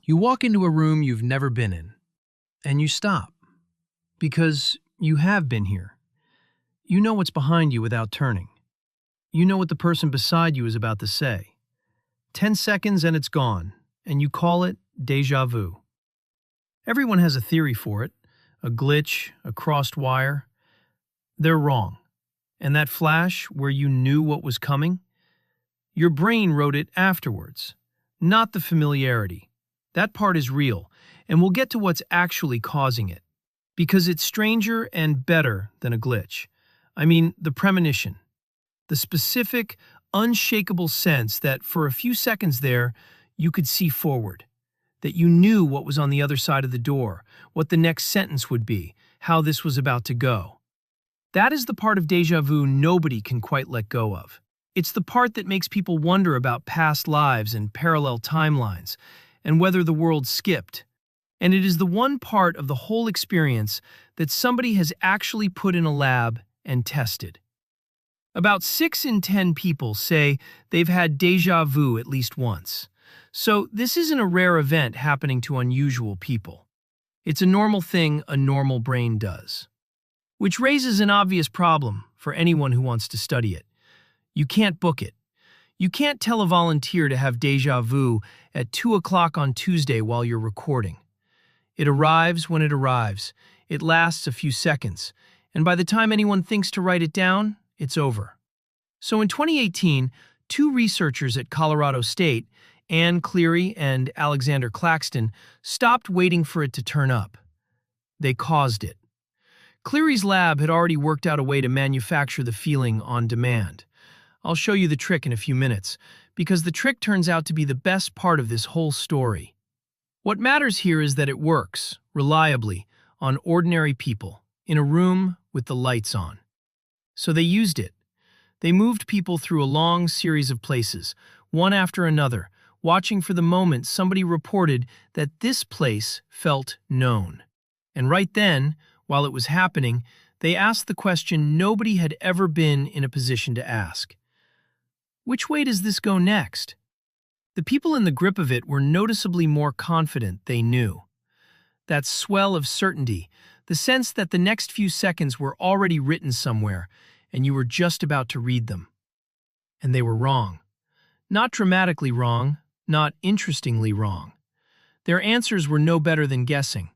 You walk into a room you've never been in, and you stop, because you have been here. You know what's behind you without turning. You know what the person beside you is about to say. 10 seconds and it's gone, and you call it déjà vu. Everyone has a theory for it, a glitch, a crossed wire. They're wrong. And that flash where you knew what was coming? Your brain wrote it afterwards, not the familiarity. That part is real, and we'll get to what's actually causing it. Because it's stranger and better than a glitch. I mean, the premonition. The specific, unshakable sense that for a few seconds there, you could see forward. That you knew what was on the other side of the door, what the next sentence would be, how this was about to go. That is the part of déjà vu nobody can quite let go of. It's the part that makes people wonder about past lives and parallel timelines, and whether the world skipped. And it is the one part of the whole experience that somebody has actually put in a lab and tested. About 6 in 10 people say they've had déjà vu at least once. So this isn't a rare event happening to unusual people. It's a normal thing a normal brain does. Which raises an obvious problem for anyone who wants to study it. You can't book it. You can't tell a volunteer to have déjà vu at 2 o'clock on Tuesday while you're recording. It arrives when it arrives. It lasts a few seconds. And by the time anyone thinks to write it down, it's over. So in 2018, 2 researchers at Colorado State, Ann Cleary and Alexander Claxton, stopped waiting for it to turn up. They caused it. Cleary's lab had already worked out a way to manufacture the feeling on demand. I'll show you the trick in a few minutes, because the trick turns out to be the best part of this whole story. What matters here is that it works, reliably, on ordinary people, in a room with the lights on. So they used it. They moved people through a long series of places, one after another, watching for the moment somebody reported that this place felt known. And right then, while it was happening, they asked the question nobody had ever been in a position to ask. Which way does this go next? The people in the grip of it were noticeably more confident they knew. That swell of certainty, the sense that the next few seconds were already written somewhere, and you were just about to read them. And they were wrong. Not dramatically wrong, not interestingly wrong. Their answers were no better than guessing.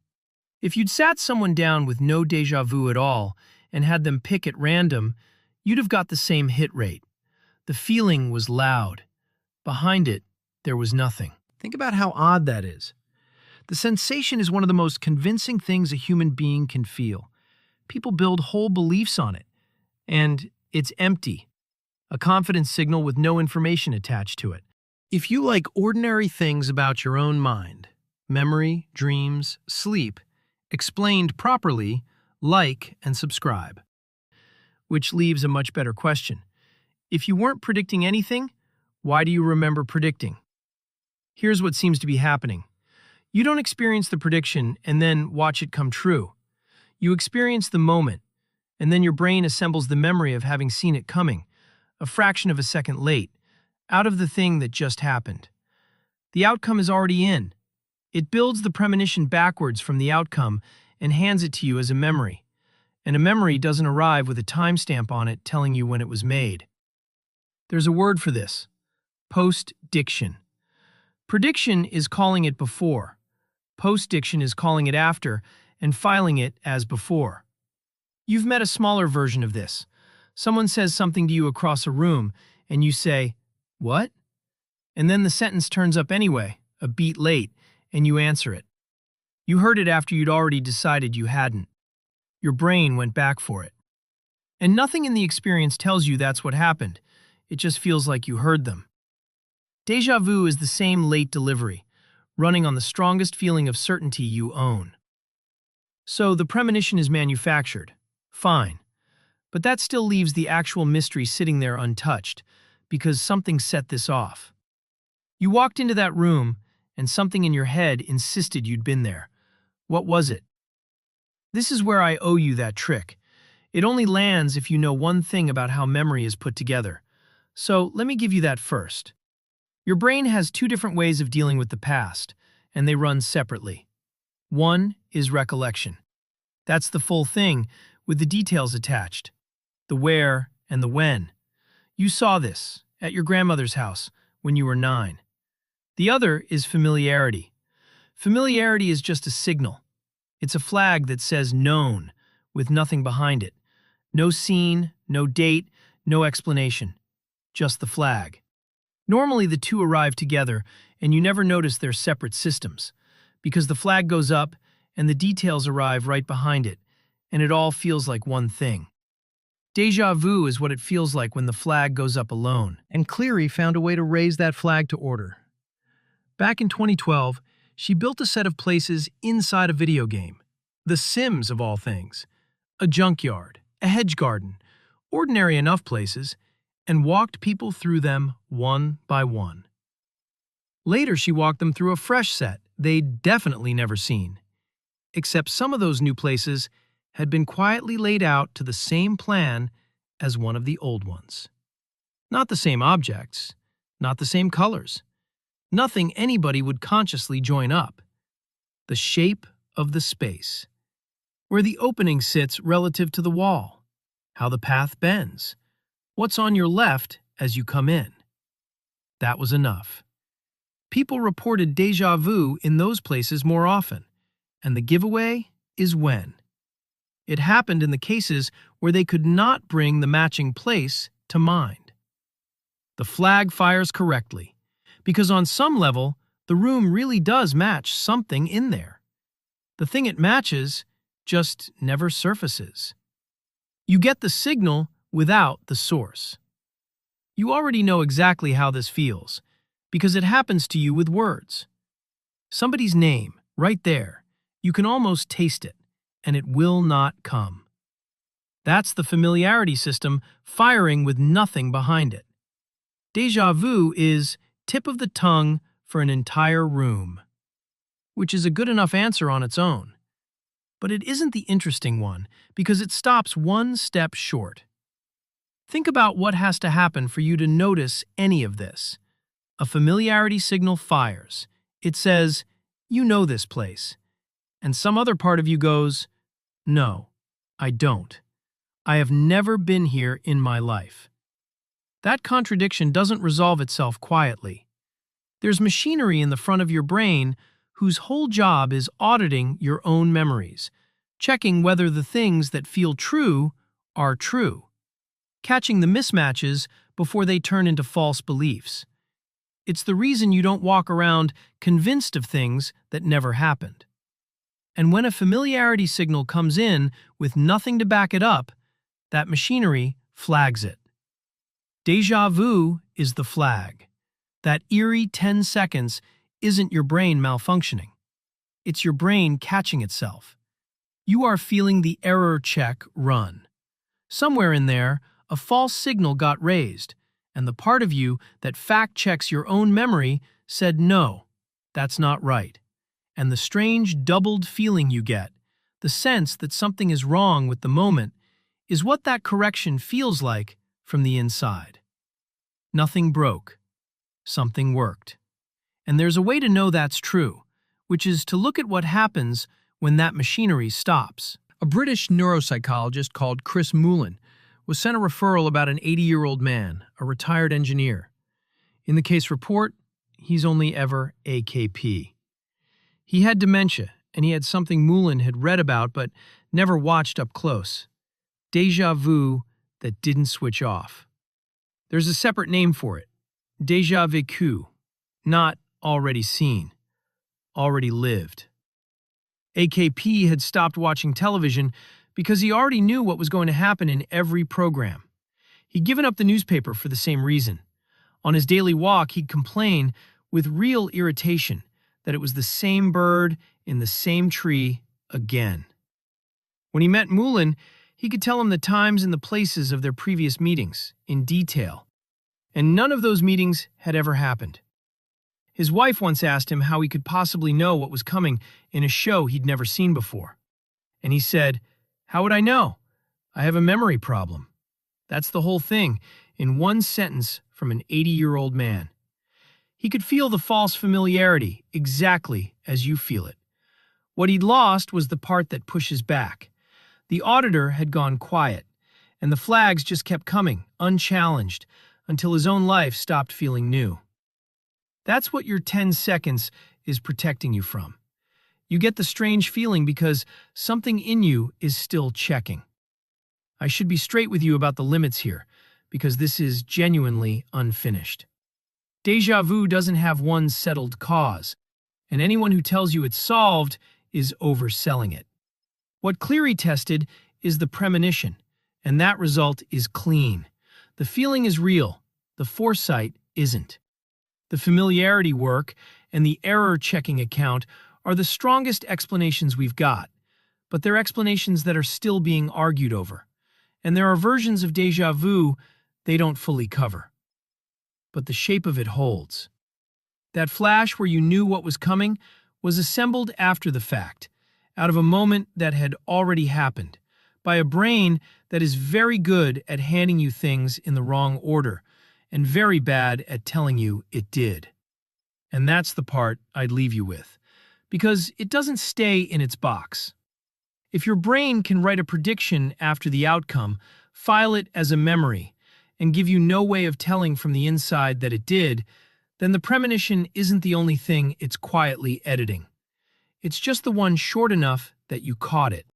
If you'd sat someone down with no déjà vu at all and had them pick at random, you'd have got the same hit rate. The feeling was loud. Behind it, there was nothing. Think about how odd that is. The sensation is one of the most convincing things a human being can feel. People build whole beliefs on it. And it's empty. A confidence signal with no information attached to it. If you like ordinary things about your own mind, memory, dreams, sleep, explained properly, like and subscribe. Which leaves a much better question. If you weren't predicting anything, why do you remember predicting? Here's what seems to be happening. You don't experience the prediction and then watch it come true. You experience the moment, and then your brain assembles the memory of having seen it coming, a fraction of a second late, out of the thing that just happened. The outcome is already in. It builds the premonition backwards from the outcome and hands it to you as a memory. And a memory doesn't arrive with a timestamp on it telling you when it was made. There's a word for this. Postdiction. Prediction is calling it before. Postdiction is calling it after and filing it as before. You've met a smaller version of this. Someone says something to you across a room, and you say, "What?" And then the sentence turns up anyway, a beat late, and you answer it. You heard it after you'd already decided you hadn't. Your brain went back for it. And nothing in the experience tells you that's what happened. It just feels like you heard them. Déjà vu is the same late delivery, running on the strongest feeling of certainty you own. So the premonition is manufactured. Fine. But that still leaves the actual mystery sitting there untouched, because something set this off. You walked into that room, and something in your head insisted you'd been there. What was it? This is where I owe you that trick. It only lands if you know one thing about how memory is put together. So let me give you that first. Your brain has 2 different ways of dealing with the past, and they run separately. One is recollection. That's the full thing, with the details attached. The where and the when. You saw this at your grandmother's house when you were 9. The other is familiarity. Familiarity is just a signal. It's a flag that says known, with nothing behind it. No scene, no date, no explanation. Just the flag. Normally the two arrive together, and you never notice their separate systems, because the flag goes up and the details arrive right behind it, and it all feels like one thing. Déjà vu is what it feels like when the flag goes up alone, and Cleary found a way to raise that flag to order. Back in 2012, she built a set of places inside a video game. The Sims, of all things. A junkyard, a hedge garden, ordinary enough places, and walked people through them one by one. Later, she walked them through a fresh set they'd definitely never seen. Except some of those new places had been quietly laid out to the same plan as one of the old ones. Not the same objects, not the same colors, nothing anybody would consciously join up. The shape of the space, where the opening sits relative to the wall, how the path bends, what's on your left as you come in. That was enough. People reported déjà vu in those places more often, and the giveaway is when. It happened in the cases where they could not bring the matching place to mind. The flag fires correctly, because on some level, the room really does match something in there. The thing it matches just never surfaces. You get the signal without the source. You already know exactly how this feels, because it happens to you with words. Somebody's name, right there, you can almost taste it, and it will not come. That's the familiarity system firing with nothing behind it. Déjà vu is tip of the tongue for an entire room, which is a good enough answer on its own. But it isn't the interesting one, because it stops one step short. Think about what has to happen for you to notice any of this. A familiarity signal fires. It says, you know this place. And some other part of you goes, no, I don't. I have never been here in my life. That contradiction doesn't resolve itself quietly. There's machinery in the front of your brain whose whole job is auditing your own memories, checking whether the things that feel true are true, catching the mismatches before they turn into false beliefs. It's the reason you don't walk around convinced of things that never happened. And when a familiarity signal comes in with nothing to back it up, that machinery flags it. Déjà vu is the flag. That eerie 10 seconds isn't your brain malfunctioning. It's your brain catching itself. You are feeling the error check run. Somewhere in there, a false signal got raised, and the part of you that fact-checks your own memory said no, that's not right. And the strange doubled feeling you get, the sense that something is wrong with the moment, is what that correction feels like from the inside. Nothing broke. Something worked. And there's a way to know that's true, which is to look at what happens when that machinery stops. A British neuropsychologist called Chris Moulin was sent a referral about an 80-year-old man, a retired engineer. In the case report, he's only ever AKP. He had dementia, and he had something Moulin had read about but never watched up close. Déjà vu that didn't switch off. There's a separate name for it. Déjà vécu. Not already seen. Already lived. AKP had stopped watching television because he already knew what was going to happen in every program. He'd given up the newspaper for the same reason. On his daily walk, he'd complain with real irritation that it was the same bird in the same tree again. When he met Moulin, he could tell him the times and the places of their previous meetings in detail. And none of those meetings had ever happened. His wife once asked him how he could possibly know what was coming in a show he'd never seen before. And he said, "How would I know? I have a memory problem." That's the whole thing, in one sentence from an 80-year-old man. He could feel the false familiarity exactly as you feel it. What he'd lost was the part that pushes back. The auditor had gone quiet, and the flags just kept coming, unchallenged, until his own life stopped feeling new. That's what your 10 seconds is protecting you from. You get the strange feeling because something in you is still checking. I should be straight with you about the limits here, because this is genuinely unfinished. Déjà vu doesn't have one settled cause, and anyone who tells you it's solved is overselling it. What Cleary tested is the premonition, and that result is clean. The feeling is real, the foresight isn't. The familiarity work and the error-checking account are the strongest explanations we've got, but they're explanations that are still being argued over. And there are versions of déjà vu they don't fully cover. But the shape of it holds. That flash where you knew what was coming was assembled after the fact, out of a moment that had already happened, by a brain that is very good at handing you things in the wrong order, and very bad at telling you it did. And that's the part I'd leave you with, because it doesn't stay in its box. If your brain can write a prediction after the outcome, file it as a memory, and give you no way of telling from the inside that it did, then the premonition isn't the only thing it's quietly editing. It's just the one short enough that you caught it.